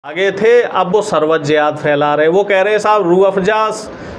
आगे थे, अब वो शरबत जियाद फैला रहे हैं। वो कह रहे हैं साहब रूह अफ़ज़ा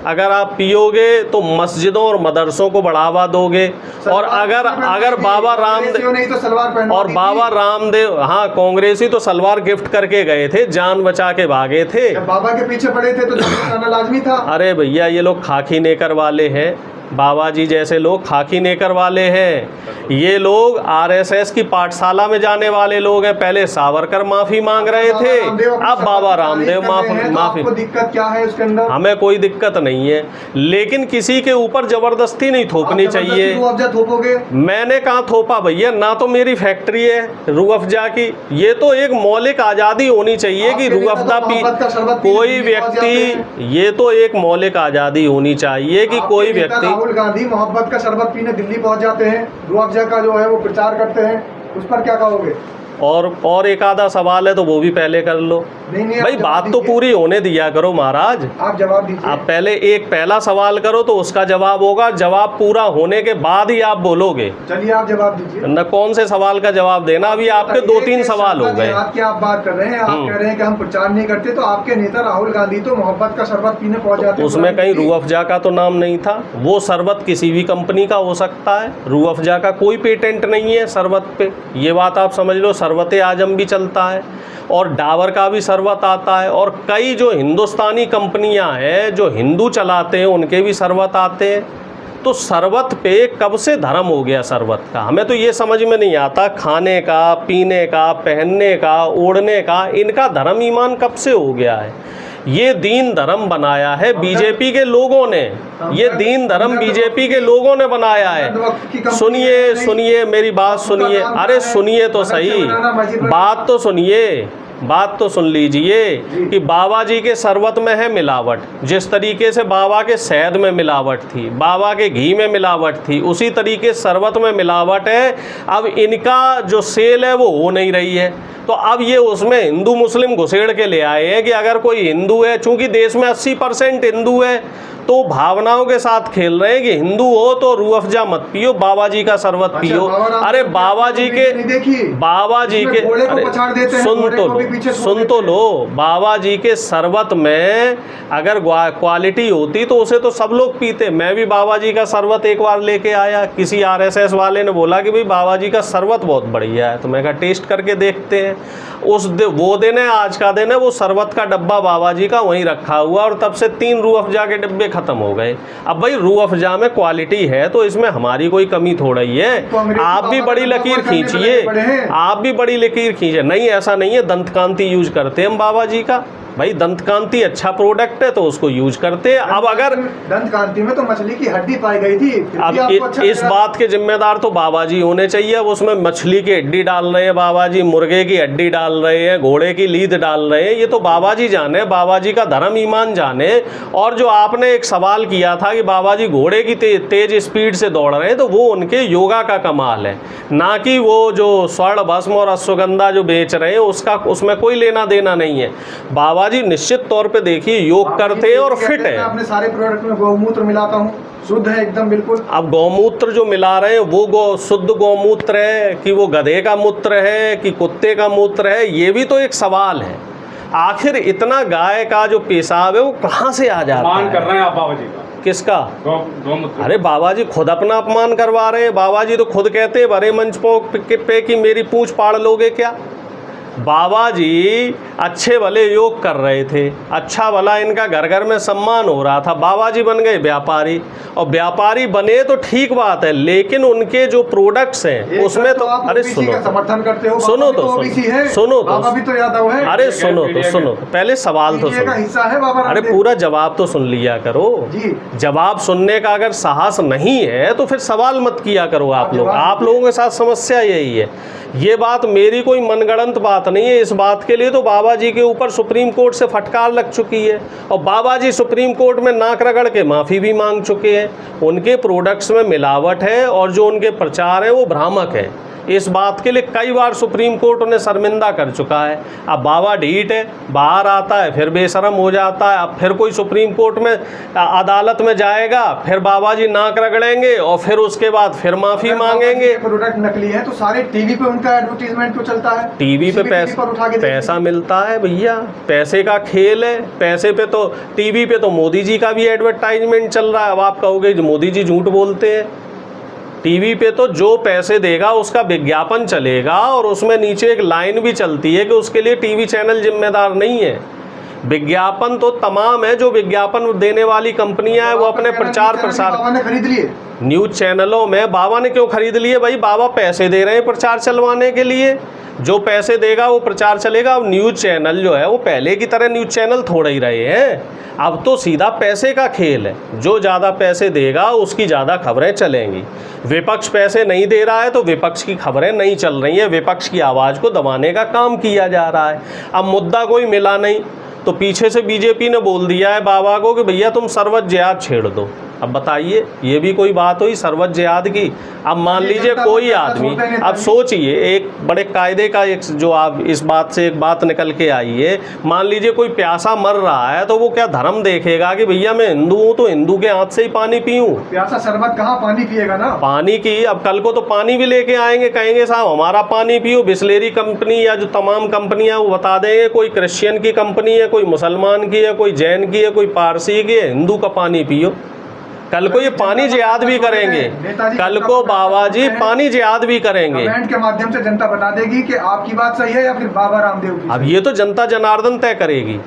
अगर आप पियोगे तो मस्जिदों और मदरसों को बढ़ावा दोगे, और अगर बाबा रामदेव और बाबा रामदेव, हाँ कांग्रेसी तो सलवार गिफ्ट करके गए थे, जान बचा के भागे थे। बाबा के पीछे पड़े थे तो जाना लाजमी था। अरे भैया ये लोग खाकी नेकर वाले हैं, बाबा जी जैसे लोग खाकी नेकर वाले हैं। ये लोग आरएसएस की पाठशाला में जाने वाले लोग हैं। पहले सावरकर माफ़ी मांग रहे थे, अब बाबा रामदेव माफ़ी। दिक्कत क्या है उसके अंदर? हमें कोई दिक्कत नहीं है, लेकिन किसी के ऊपर ज़बरदस्ती नहीं थोपनी चाहिए। थोपोगे? मैंने कहाँ थोपा भैया, ना तो मेरी फैक्ट्री है रूह अफ़ज़ा की। ये तो एक मौलिक आज़ादी होनी चाहिए कि रूह अफ़ज़ा पी कोई व्यक्ति, ये तो एक मौलिक आज़ादी होनी चाहिए कि कोई व्यक्ति। राहुल गांधी मोहब्बत का शरबत पीने दिल्ली पहुंच जाते हैं, रूह अफ़ज़ा का जो है वो प्रचार करते हैं, उस पर क्या कहोगे? और एक आधा सवाल है तो वो भी पहले कर लो। नहीं भाई बात तो पूरी होने दिया करो महाराज। आप जवाब दीजिए। आप पहले एक पहला सवाल करो तो उसका जवाब होगा, जवाब पूरा होने के बाद ही आप बोलोगे। चलिए आप जवाब दीजिए। न कौन से सवाल का जवाब देना, अभी आपके 2-3 सवाल हो गए। क्या आप बात कर रहे हैं? आप कह रहे हैं कि हम प्रचार नहीं करते, तो आपके नेता राहुल गांधी तो मोहब्बत का शरबत पीने पहुंच जाते हैं। उसमें कहीं रूह अफ़ज़ा का तो नाम नहीं था। वो शरबत किसी भी कंपनी का हो सकता है, रूह अफ़ज़ा का कोई पेटेंट नहीं है शरबत पे, ये बात आप समझ लो। शरबत आजम भी चलता है और डाबर का भी शरबत आता है, और कई जो हिंदुस्तानी कंपनियां हैं जो हिंदू चलाते हैं उनके भी शरबत आते हैं। तो शरबत पे कब से धर्म हो गया शरबत का? हमें तो ये समझ में नहीं आता। खाने का, पीने का, पहनने का, ओढ़ने का, इनका धर्म ईमान कब से हो गया है? ये दीन धर्म बनाया है बीजेपी के लोगों ने, ये दीन धर्म बीजेपी के लोगों ने बनाया है। सुनिए मेरी बात सुनिए। अरे सुनिए तो सही, बात तो सुन लीजिए कि बाबा जी के शरबत में है मिलावट। जिस तरीके से बाबा के शहद में मिलावट थी, बाबा के घी में मिलावट थी, उसी तरीके शरबत में मिलावट है। अब इनका जो सेल है वो हो नहीं रही है, तो अब ये उसमें हिंदू मुस्लिम घुसेड़ के ले आए हैं कि अगर कोई हिंदू है, चूंकि देश में 80% हिंदू है, तो भावनाओं के साथ खेल रहे हैं कि हिंदू हो तो रूह अफ़ज़ा मत पियो, बाबा जी का शरबत पियो। अरे बाबा जी के सुन तो लो, बाबा जी के शरबत में अगर क्वालिटी होती तो उसे तो सब लोग पीते। मैं भी बाबा जी का शरबत एक बार लेके आया, किसी आरएसएस वाले ने बोला कि भाई बाबा जी का शरबत बहुत बढ़िया है, तो मैं कहा टेस्ट करके देखते हैं। वो दिन है, आज का दिन है, वो शरबत का डब्बा बाबा जी का वहीं रखा हुआ, और तब से 3 रूह अफ़ज़ा के डब्बे खत्म हो गए। अब भाई रूह अफ़ज़ा में क्वालिटी है तो इसमें हमारी कोई कमी थोड़ा ही है। आप भी बड़ी लकीर खींचिए, नहीं ऐसा नहीं है। दंतकांति यूज करते हैं हम बाबा जी का, भाई दंतकांति अच्छा प्रोडक्ट है तो उसको यूज करते हैं। अब अगर दंतकांति में तो मछली की हड्डी पाई गई थी, अब इस बात के जिम्मेदार तो बाबा जी होने चाहिए। अब उसमें मछली की हड्डी डाल रहे हैं बाबा जी, मुर्गे की हड्डी डाल रहे हैं, घोड़े की लीद डाल रहे हैं, ये तो बाबा जी जाने, बाबा जी का धर्म ईमान जाने। और जो आपने एक सवाल किया था कि बाबा जी घोड़े की तेज स्पीड से दौड़ रहे हैं, तो वो उनके योगा का कमाल है, ना कि वो जो स्वर्ण भस्म और अश्वगंधा जो बेच रहे हैं उसमें कोई लेना देना नहीं है। बाबा जी निश्चित तौर पे देखिए योग करते हैं और फिट है। अपने सारे प्रोडक्ट में गौमूत्र मिलाता हूँ, शुद्ध है एकदम बिल्कुल। अब गौमूत्र जो मिला रहे हैं वो शुद्ध गौमूत्र है कि वो गधे का मूत्र है कि कुत्ते का मूत्र है, ये भी तो एक सवाल है। आखिर इतना गाय का जो पेशाब है वो कहाँ से आ जाता है? कर रहे हैं आप बाबा जी का। किसका? गौमूत्र। अरे बाबा जी खुद अपना अपमान करवा रहे हैं। बाबा जी तो खुद कहते हैं बड़े मंच पे कि मेरी पूंछ पाड़ लोगे क्या। बाबा जी अच्छे भले योग कर रहे थे, अच्छा भला इनका घर घर में सम्मान हो रहा था, बाबा जी बन गए व्यापारी। और व्यापारी बने तो ठीक बात है, लेकिन उनके जो प्रोडक्ट्स हैं उसमें तो अरे समर्थन करते हो, सुनो तो अरे सुनो तो पहले सवाल तो सुनो, हिस्सा है बाबा। अरे पूरा जवाब तो सुन लिया करो। जवाब सुनने का अगर साहस नहीं है तो फिर सवाल मत किया करो। आप लोगों के साथ समस्या यही है। ये बात मेरी कोई मनगढ़ंत बात नहीं है। इस बात के लिए तो बाबा जी के ऊपर सुप्रीम कोर्ट से फटकार लग चुकी है, और बाबा जी सुप्रीम कोर्ट में नाक रगड़ के माफ़ी भी मांग चुके हैं। उनके प्रोडक्ट्स में मिलावट है और जो उनके प्रचार हैं वो भ्रामक है। इस बात के लिए कई बार सुप्रीम कोर्ट उन्हें शर्मिंदा कर चुका है। अब बाबा ढीठ है, बाहर आता है फिर बेशरम हो जाता है। अब फिर कोई सुप्रीम कोर्ट में अदालत में जाएगा, फिर बाबा जी नाक रगड़ेंगे और फिर उसके बाद फिर माफ़ी मांगेंगे। प्रोडक्ट नकली है तो सारे टीवी पे उनका एडवर्टीजमेंट क्यों चलता है? टीवी पे पैसा मिलता है भैया, पैसे का खेल है। पैसे पे तो टीवी पे तो मोदी जी का भी एडवर्टाइजमेंट चल रहा है। अब आप कहोगे कि मोदी जी झूठ बोलते हैं। टीवी पे तो जो पैसे देगा उसका विज्ञापन चलेगा और उसमें नीचे एक लाइन भी चलती है कि उसके लिए टीवी चैनल जिम्मेदार नहीं है। विज्ञापन तो तमाम है, जो विज्ञापन देने वाली कंपनियां हैं वो अपने प्रचार प्रसार बाबा ने खरीद लिए न्यूज़ चैनलों में। बाबा ने क्यों खरीद लिए भाई? बाबा पैसे दे रहे हैं प्रचार चलवाने के लिए, जो पैसे देगा वो प्रचार चलेगा। अब न्यूज़ चैनल जो है वो पहले की तरह न्यूज़ चैनल थोड़े ही रहे हैं, अब तो सीधा पैसे का खेल है। जो ज़्यादा पैसे देगा उसकी ज़्यादा खबरें चलेंगी। विपक्ष पैसे नहीं दे रहा है तो विपक्ष की खबरें नहीं चल रही हैं, विपक्ष की आवाज़ को दबाने का काम किया जा रहा है। अब मुद्दा कोई मिला नहीं तो पीछे से बीजेपी ने बोल दिया है बाबा को कि भैया तुम सर्वत जिहाद छेड़ दो। अब बताइए, ये भी कोई बात हुई सर्वत जिहाद की? अब मान लीजिए कोई आदमी, अब सोचिए एक बड़े कायदे का एक जो आप इस बात से एक बात निकल के आई है, मान लीजिए कोई प्यासा मर रहा है तो वो क्या धर्म देखेगा कि भैया मैं हिंदू हूँ तो हिंदू के हाथ से ही पानी पीऊँ? प्यासा शरबत कहाँ पानी पिएगा ना? पानी की अब कल को तो पानी भी लेके आएंगे, कहेंगे साहब हमारा पानी पियो। बिस्लेरी कंपनी या जो तमाम कंपनियां वो बता देंगे कोई क्रिश्चियन की कंपनी है, कोई मुसलमान की है, कोई जैन की है, कोई पारसी की है, हिंदू का पानी पियो। कल को ये पानी जिहाद भी करेंगे, कल को बाबा जी पानी जिहाद भी करेंगे। कमेंट के माध्यम से जनता बता देगी कि आपकी बात सही है या फिर बाबा रामदेव की। अब ये तो जनता जनार्दन तय करेगी।